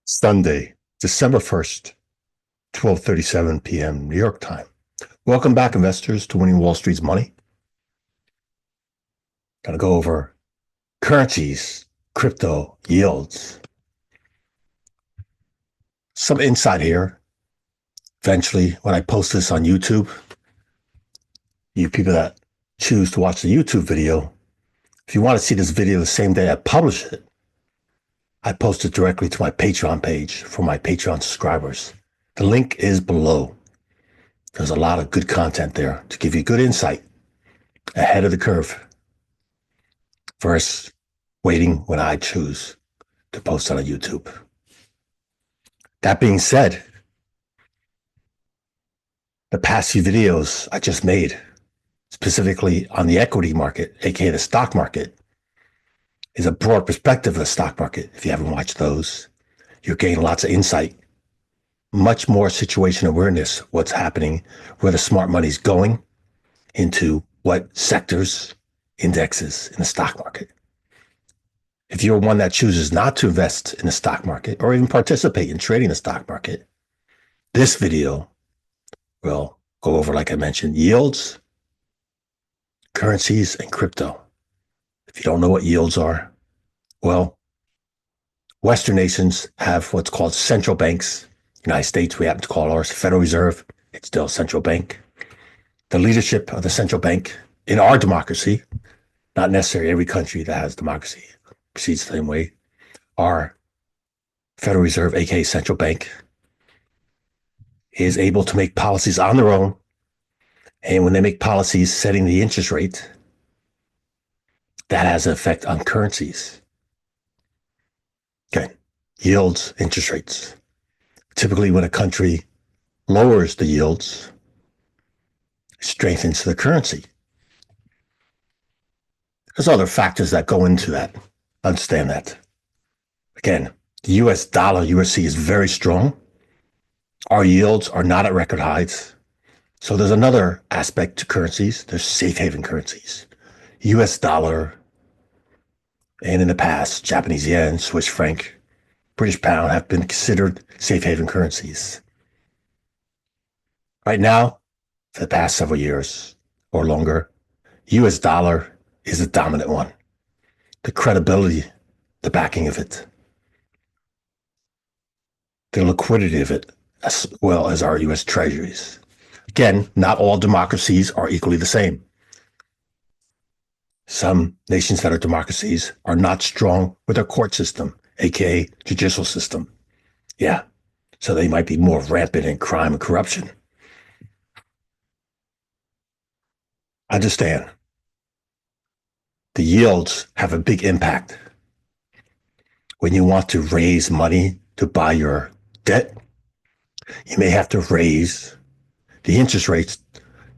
Sunday, December 1st, 12:37 p.m. New York time. Welcome back, investors, to Winning Wall Street's Money. Going to go over currencies, crypto yields. Some insight here. Eventually, when I post this on YouTube, you people that choose to watch the YouTube video, if you want to see this video the same day I publish it, I post it directly to my Patreon page for my Patreon subscribers. The link is below. There's a lot of good content there to give you good insight ahead of the curve versus waiting when I choose to post on YouTube. That being said, the past few videos I just made, specifically on the equity market, aka the stock market, is a broad perspective of the stock market. If you haven't watched those, you're gaining lots of insight, much more situation awareness, what's happening, where the smart money's going, into what sectors, indexes in the stock market. If you're one that chooses not to invest in the stock market or even participate in trading the stock market, this video will go over, like I mentioned, yields, currencies, and crypto. If you don't know what yields are, well, Western nations have what's called central banks. United States, we happen to call ours Federal Reserve. It's still a central bank. The leadership of the central bank in our democracy, not necessarily every country that has democracy proceeds the same way, our Federal Reserve, aka central bank, is able to make policies on their own. And when they make policies setting the interest rate, that has an effect on currencies. Okay, yields, interest rates. Typically, when a country lowers the yields, it strengthens the currency. There's other factors that go into that. Understand that. Again, the US dollar, USC is very strong. Our yields are not at record highs. So there's another aspect to currencies. There's safe haven currencies. US dollar, and in the past, Japanese yen, Swiss franc, British pound have been considered safe haven currencies. Right now, for the past several years or longer, US dollar is the dominant one. The credibility, the backing of it, the liquidity of it, as well as our US treasuries. Again, not all democracies are equally the same. Some nations that are democracies are not strong with their court system, aka judicial system. Yeah, so they might be more rampant in crime and corruption. Understand, the yields have a big impact. When you want to raise money to buy your debt, you may have to raise the interest rates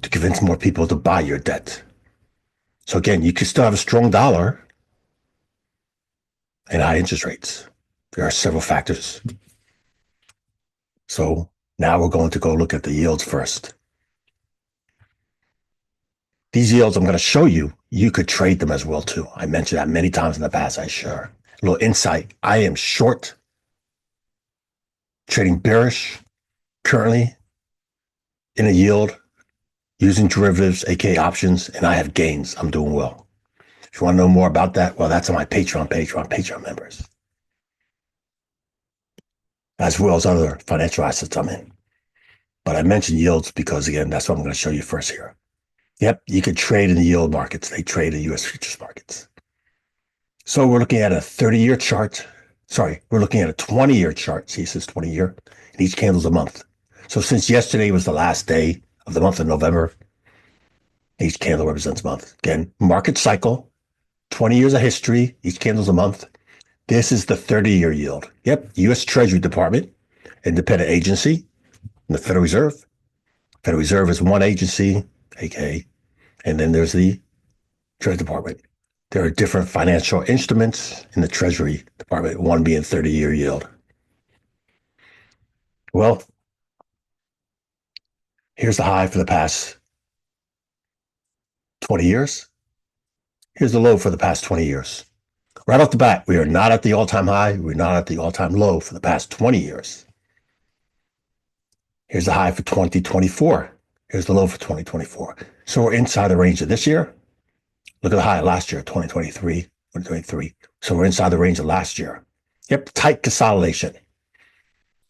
to convince more people to buy your debt. So again, you can still have a strong dollar and high interest rates. There are several factors. So now we're going to go look at the yields first. These yields I'm going to show you, you could trade them as well too. I mentioned that many times in the past, I share. A little insight. I am short, trading bearish, currently in a yield, using derivatives, aka options, and I have gains. I'm doing well. If you want to know more about that, well, that's on my Patreon page for our Patreon members, as well as other financial assets I'm in. But I mentioned yields because, again, that's what I'm going to show you first here. Yep, you could trade in the yield markets. They trade in U.S. futures markets. So we're looking at a 30-year chart. Sorry, we're looking at a 20-year chart. See, it says 20-year, and each candle's a month. So since yesterday was the last day of the month of November, each candle represents a month. Again, market cycle, 20 years of history, each candle's a month. This is the 30-year yield. Yep, U.S. Treasury Department, independent agency, and the Federal Reserve. Federal Reserve is one agency, aka, and then there's the Treasury Department. There are different financial instruments in the Treasury Department, one being 30-year yield. Well, here's the high for the past 20 years. Here's the low for the past 20 years. Right off the bat, we are not at the all-time high. We're not at the all-time low for the past 20 years. Here's the high for 2024. Here's the low for 2024. So we're inside the range of this year. Look at the high last year, 2023. So we're inside the range of last year. Yep, tight consolidation.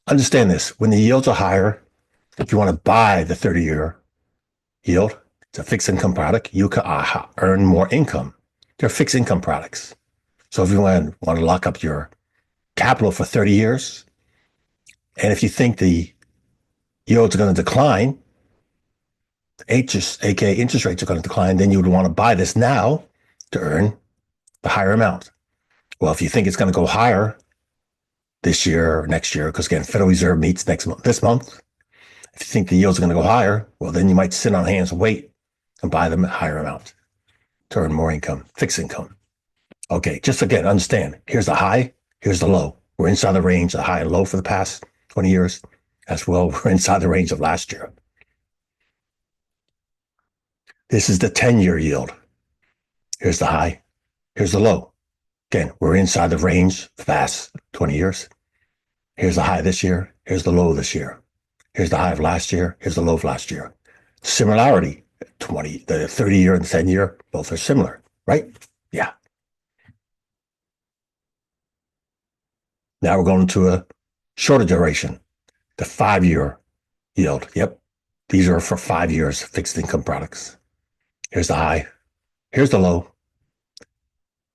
Understand this. When the yields are higher, if you want to buy the 30-year yield, it's a fixed income product, you can earn more income. They're fixed income products. So if you want to lock up your capital for 30 years, and if you think the yields are going to decline, aka interest rates are going to decline, then you would want to buy this now to earn the higher amount. Well, if you think it's going to go higher this year or next year, because again, Federal Reserve meets this month. If you think the yields are going to go higher, well, then you might sit on hands and wait and buy them at higher amount to earn more income, fixed income. Okay, just again, understand, here's the high, here's the low. We're inside the range of high and low for the past 20 years. As well, we're inside the range of last year. This is the 10-year yield. Here's the high, here's the low. Again, we're inside the range for the past 20 years. Here's the high this year, here's the low this year. Here's the high of last year, here's the low of last year. Similarity, the 30-year and the 10-year, both are similar, right? Yeah. Now we're going to a shorter duration, the 5-year yield. Yep. These are for 5 years fixed income products. Here's the high. Here's the low.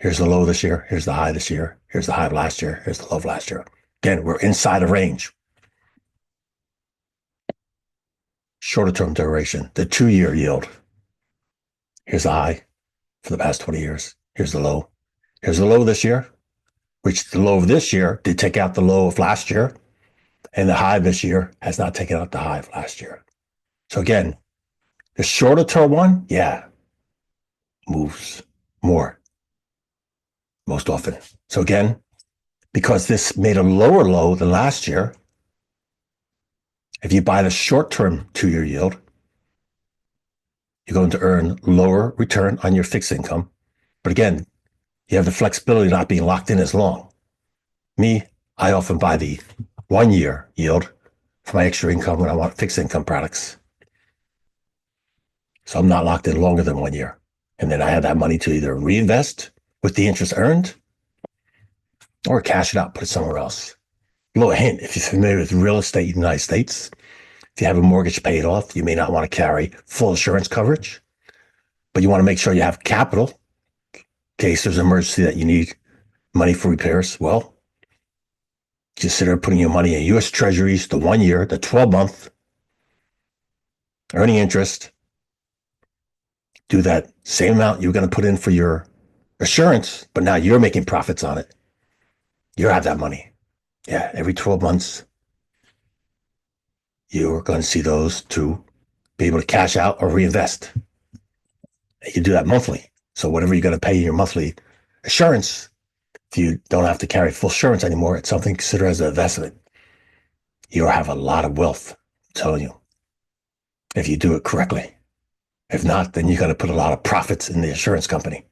Here's the low this year. Here's the high this year. Here's the high of last year. Here's the low of last year. Again, we're inside a range. Shorter term duration, the 2-year yield. Here's the high for the past 20 years. Here's the low. Here's the low this year, which the low of this year did take out the low of last year. And the high this year has not taken out the high of last year. So again, the shorter term one, yeah, moves more most often. So again, because this made a lower low than last year, if you buy the short-term 2-year yield, you're going to earn lower return on your fixed income. But again, you have the flexibility of not being locked in as long. Me, I often buy the 1-year yield for my extra income when I want fixed income products. So I'm not locked in longer than 1 year. And then I have that money to either reinvest with the interest earned or cash it out, put it somewhere else. A little hint, if you're familiar with real estate in the United States, if you have a mortgage paid off, you may not want to carry full insurance coverage, but you want to make sure you have capital in case there's an emergency that you need money for repairs. Well, consider putting your money in U.S. Treasuries, the 1 year, the 12-month, earning interest. Do that same amount you're going to put in for your assurance, but now you're making profits on it. You have that money. Yeah, every 12 months, you're going to see those to be able to cash out or reinvest. You can do that monthly. So whatever you're going to pay in your monthly assurance, if you don't have to carry full assurance anymore, it's something considered as an investment. You'll have a lot of wealth, I'm telling you, if you do it correctly. If not, then you're going to put a lot of profits in the insurance company.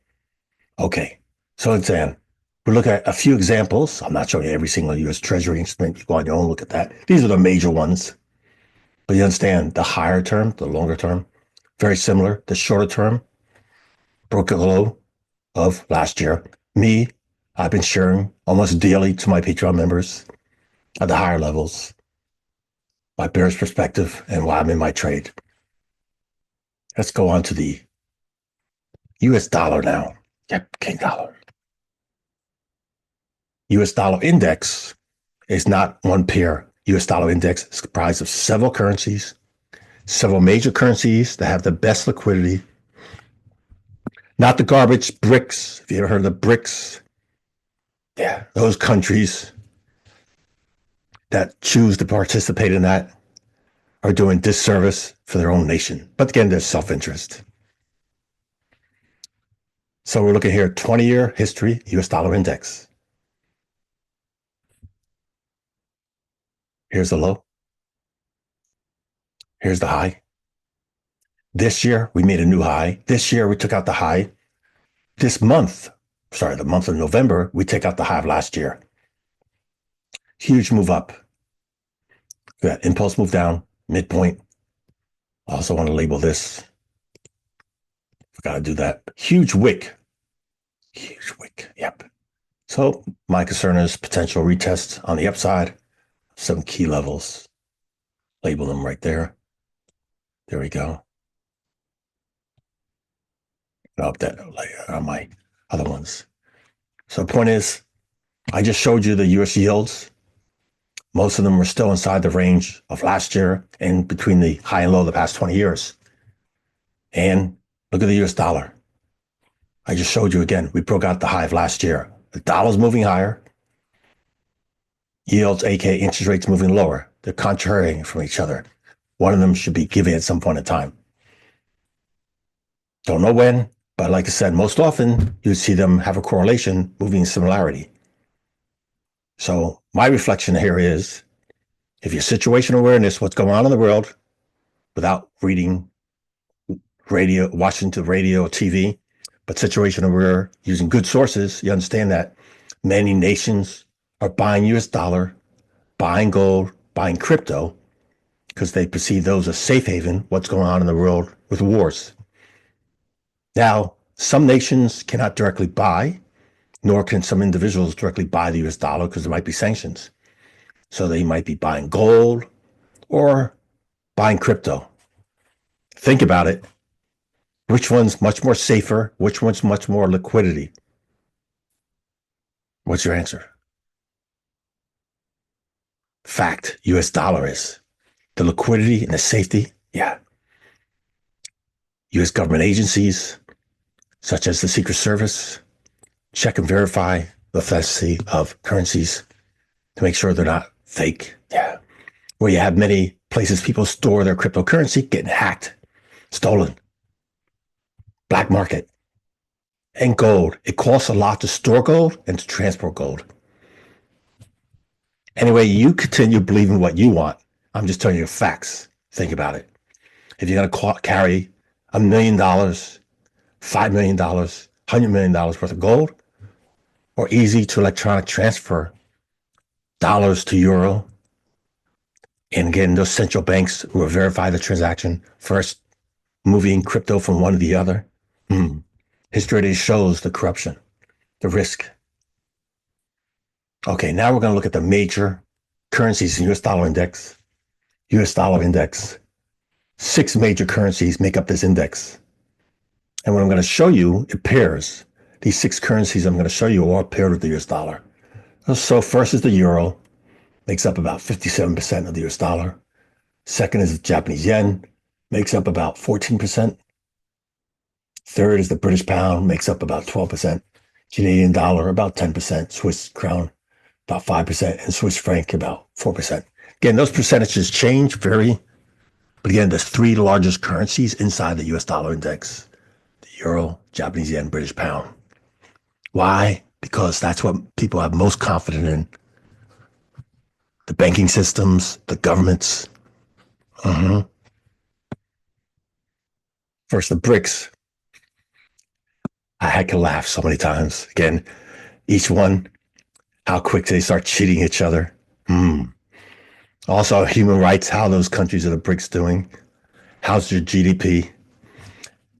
Okay, so then we'll look at a few examples. I'm not showing you every single U.S. Treasury instrument. You go on your own, look at that. These are the major ones. But you understand the higher term, the longer term, very similar. The shorter term broke a low of last year. Me, I've been sharing almost daily to my Patreon members at the higher levels, my bearish perspective and why I'm in my trade. Let's go on to the US dollar now. Yep, King dollar. US dollar index is not one pair. US dollar index is comprised of several currencies, several major currencies that have the best liquidity. Not the garbage BRICS. If you ever heard of the BRICS, yeah, those countries that choose to participate in that are doing disservice for their own nation. But again, there's self-interest. So we're looking here, 20-year history, US dollar index. Here's the low. Here's the high. This year, we made a new high. This year, we took out the high. This month, sorry, the month of November, we take out the high of last year. Huge move up. That impulse move down, midpoint. I also want to label this. Forgot to do that. Huge wick. Huge wick. Yep. So my concern is potential retest on the upside. Some key levels. Label them right there. There we go. I'll update on my other ones. So the point is, I just showed you the US yields. Most of them were still inside the range of last year and between the high and low of the past 20 years. And look at the US dollar. I just showed you again, we broke out the high of last year. The dollar's moving higher. Yields, aka interest rates, moving lower. They're contrarying from each other. One of them should be giving at some point in time. Don't know when, but like I said, most often you see them have a correlation, moving similarity. So my reflection here is, if your situational awareness, what's going on in the world, without reading radio, watching the radio or TV, but situational aware, using good sources, you understand that many nations are buying US dollar, buying gold, buying crypto, because they perceive those as safe haven, what's going on in the world with wars. Now, some nations cannot directly buy, nor can some individuals directly buy the US dollar because there might be sanctions. So they might be buying gold or buying crypto. Think about it. Which one's much more safer? Which one's much more liquidity? What's your answer? Fact, US dollar is. The liquidity and the safety, yeah. US government agencies, such as the Secret Service, check and verify the authenticity of currencies to make sure they're not fake. Yeah. Where you have many places people store their cryptocurrency getting hacked, stolen, black market. And gold. It costs a lot to store gold and to transport gold. Anyway, you continue believing what you want. I'm just telling you facts. Think about it. If you're going to carry $1 million, $5 million, $100 million worth of gold, or easy to electronic transfer dollars to euro, and again, those central banks will verify the transaction first, moving crypto from one to the other. History shows the corruption, the risk. Okay, now we're going to look at the major currencies in US dollar index. US dollar index. 6 major currencies make up this index. And what I'm going to show you, it pairs. These 6 currencies I'm going to show you are all paired with the US dollar. So first is the euro, makes up about 57% of the US dollar. Second is the Japanese yen, makes up about 14%. Third is the British pound, makes up about 12%. Canadian dollar, about 10%. Swiss crown, about 5%. And Swiss franc, about 4%. Again, those percentages change, vary. But again, there's 3 largest currencies inside the US dollar index. The euro, Japanese yen, British pound. Why? Because that's what people have most confidence in. The banking systems, the governments. First, the BRICS. I had to laugh so many times. Again, each one, how quick they start cheating each other. Also, human rights, how those countries of the BRICS doing. How's their GDP?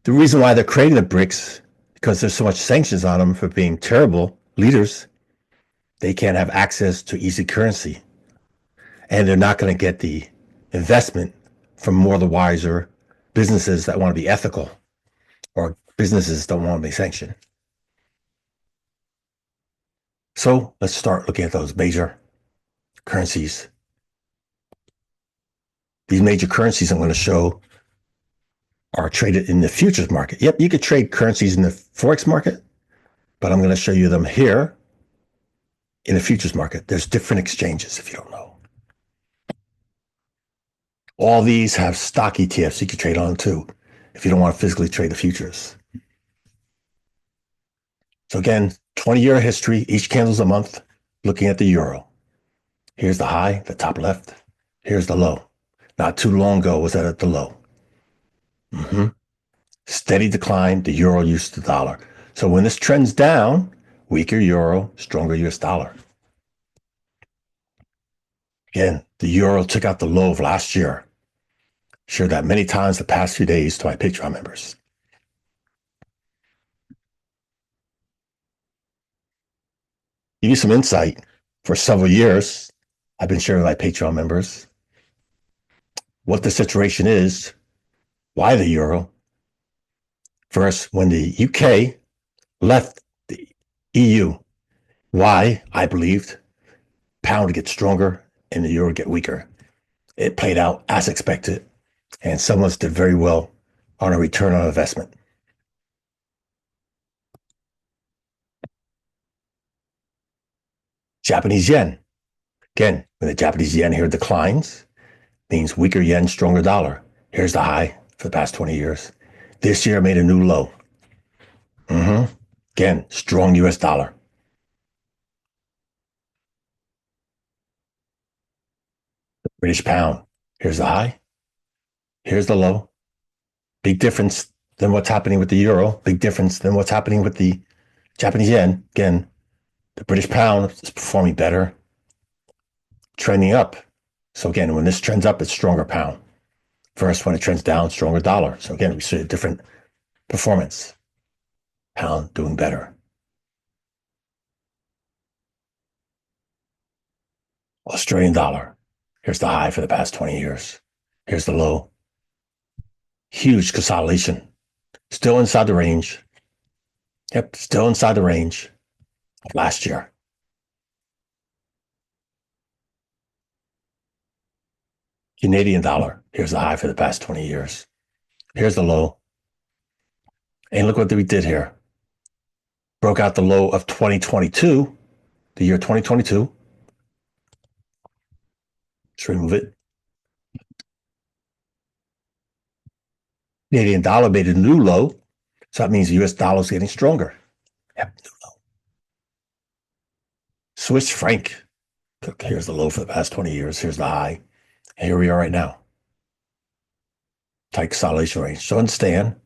The reason why they're creating the BRICS, because there's so much sanctions on them for being terrible leaders, they can't have access to easy currency. And they're not going to get the investment from more of the wiser businesses that want to be ethical, or businesses don't want to be sanctioned. So let's start looking at those major currencies. These major currencies I'm going to show are traded in the futures market. Yep, you could trade currencies in the Forex market, but I'm going to show you them here in the futures market. There's different exchanges if you don't know. All these have stock ETFs you can trade on too, if you don't want to physically trade the futures. So again, 20-year history, each candle's a month, looking at the euro. Here's the high, the top left. Here's the low. Not too long ago was that at the low. Steady decline, the euro used the dollar. So when this trends down, weaker euro, stronger US dollar. Again, the euro took out the low of last year. Shared that many times the past few days to my Patreon members. Give you some insight. For several years, I've been sharing with my Patreon members what the situation is, why the euro. First, when the UK left the EU, why I believed pound would get stronger and the euro would get weaker. It played out as expected, and some of us did very well on a return on investment. Japanese yen. Again, when the Japanese yen here declines, means weaker yen, stronger dollar. Here's the high for the past 20 years. This year made a new low. Again, strong US dollar. The British pound. Here's the high. Here's the low. Big difference than what's happening with the euro. Big difference than what's happening with the Japanese yen. Again, the British pound is performing better, trending up. So again, when this trends up, it's stronger pound. First, when it trends down, stronger dollar. So again, we see a different performance. Pound doing better. Australian dollar. Here's the high for the past 20 years. Here's the low. Huge consolidation. Still inside the range. Yep, still inside the range of last year. Canadian dollar. Here's the high for the past 20 years. Here's the low. And look what we did here. Broke out the low of 2022, the year 2022. Let's remove it. Canadian dollar made a new low. So that means the US dollar is getting stronger. Yep, new low. Swiss franc. Here's the low for the past 20 years. Here's the high. And here we are right now. Tight consolidation range. So understand,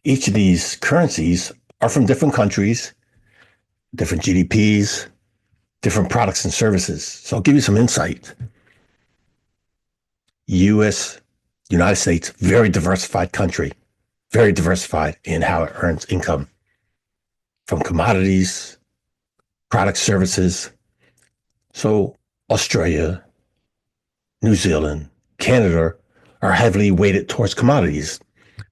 each of these currencies are from different countries, different GDPs, different products and services. So I'll give you some insight. United States, very diversified country, very diversified in how it earns income from commodities, product services. So Australia, New Zealand, Canada are heavily weighted towards commodities,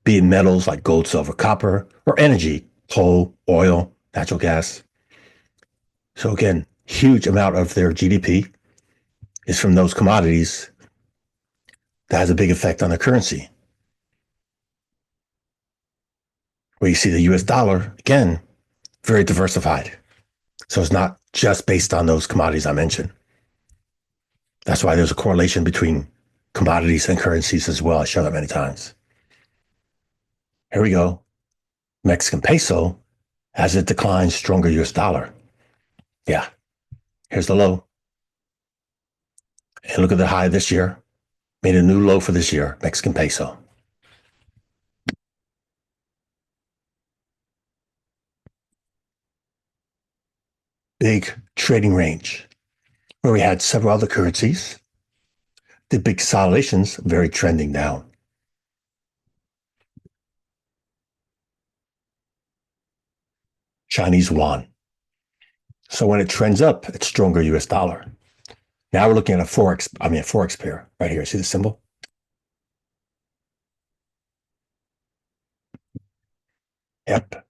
be it metals like gold, silver, copper, or energy, coal, oil, natural gas. So again, huge amount of their GDP is from those commodities. That has a big effect on the currency. Where you see the US dollar, again, very diversified. So it's not just based on those commodities I mentioned. That's why there's a correlation between commodities and currencies as well. I show that many times. Here we go. Mexican peso, as it declines, stronger US dollar. Yeah. Here's the low. And look at the high this year. Made a new low for this year, Mexican peso. Big trading range where we had several other currencies. The big consolidations, very trending down. Chinese yuan. So when it trends up, it's stronger US dollar. Now we're looking at a Forex pair right here. See the symbol? Yep.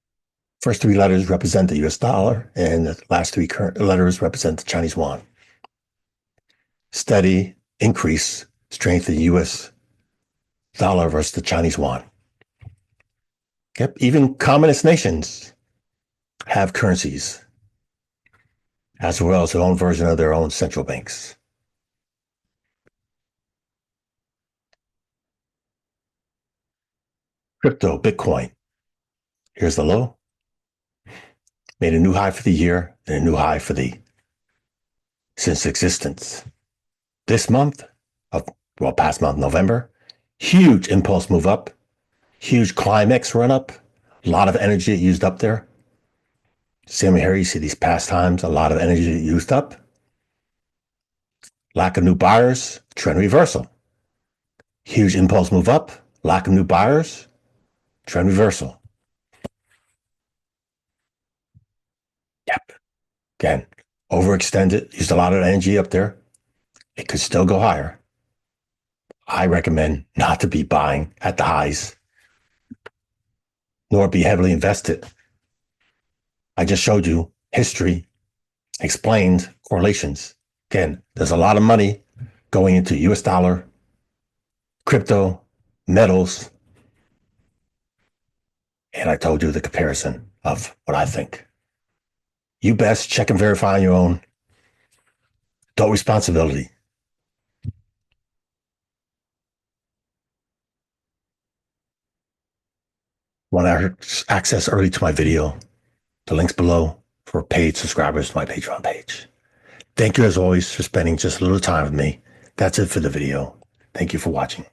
First three letters represent the US dollar, and the last three current letters represent the Chinese yuan. Steady increase, strength in the US dollar versus the Chinese yuan. Yep. Even communist nations have currencies as well as their own version of their own central banks. Crypto, Bitcoin. Here's the low. Made a new high for the year and a new high for since existence. This month, past month, November, huge impulse move up, huge climax run up, a lot of energy used up there. Same here, you see these past times, a lot of energy used up. Lack of new buyers, trend reversal. Huge impulse move up, lack of new buyers, trend reversal. Yep. Again, overextended, used a lot of energy up there. It could still go higher. I recommend not to be buying at the highs, nor be heavily invested. I just showed you history, explained correlations. Again, there's a lot of money going into US dollar, crypto, metals, and I told you the comparison of what I think. You best check and verify on your own. Adult responsibility. Want to access early to my video? The link's below for paid subscribers to my Patreon page. Thank you as always for spending just a little time with me. That's it for the video. Thank you for watching.